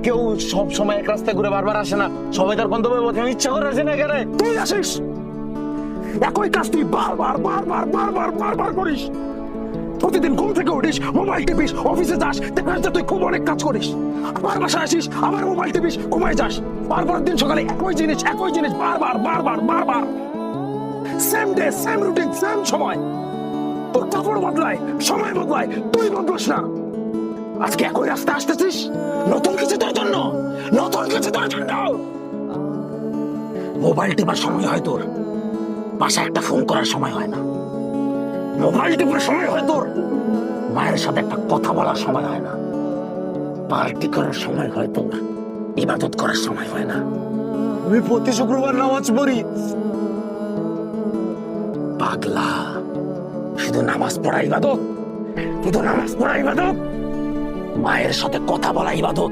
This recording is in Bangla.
কেউ সব সময় এক রাস্তায় ঘুরে বারবার আসে না, সবাই তার গন্তব্যে পৌঁছে ইচ্ছা করে আসে না। কেন তুই আসিস, একই কাজ তুই বারবার বারবার বারবার বারবার করিস। প্রতিদিন ঘুম থেকে উঠিস, মোবাইল টিপিস, অফিসে যাস, দেখা যাচ্ছে তুই খুব অনেক কাজ করিস। আবার বাসায় আসিস, আবার মোবাইল টিপিস, ঘুমায় যাস। বারবার দিন সকালে একই জিনিস বারবার বারবার বারবার। Same day, same routine, same সময়। তোর কাপড় বদলায়, সময় বদলায়, তুই বদলাস না। আজকে একই রাস্তা আসতেছিস, নতুন কিছু তোর জন্য, নতুন কিছু তোর জন্য। মোবাইল টিপার সময় হয় তোর, বাসায় একটা ফোন করার সময় হয় না। মোবাইল টিপার সময় হয় তোর, মায়ের সাথে একটা কথা বলার সময় হয় না। পার্টি করার সময় হয় তোর, ইবাদত করার সময় হয় না। আমি প্রতি শুক্রবার নামাজ পড়ি। পাগলা, শুধু নামাজ পড়া ইবাদত? শুধু নামাজ পড়া ইবাদত? মায়ের সাথে কথা বলা ইবাদত?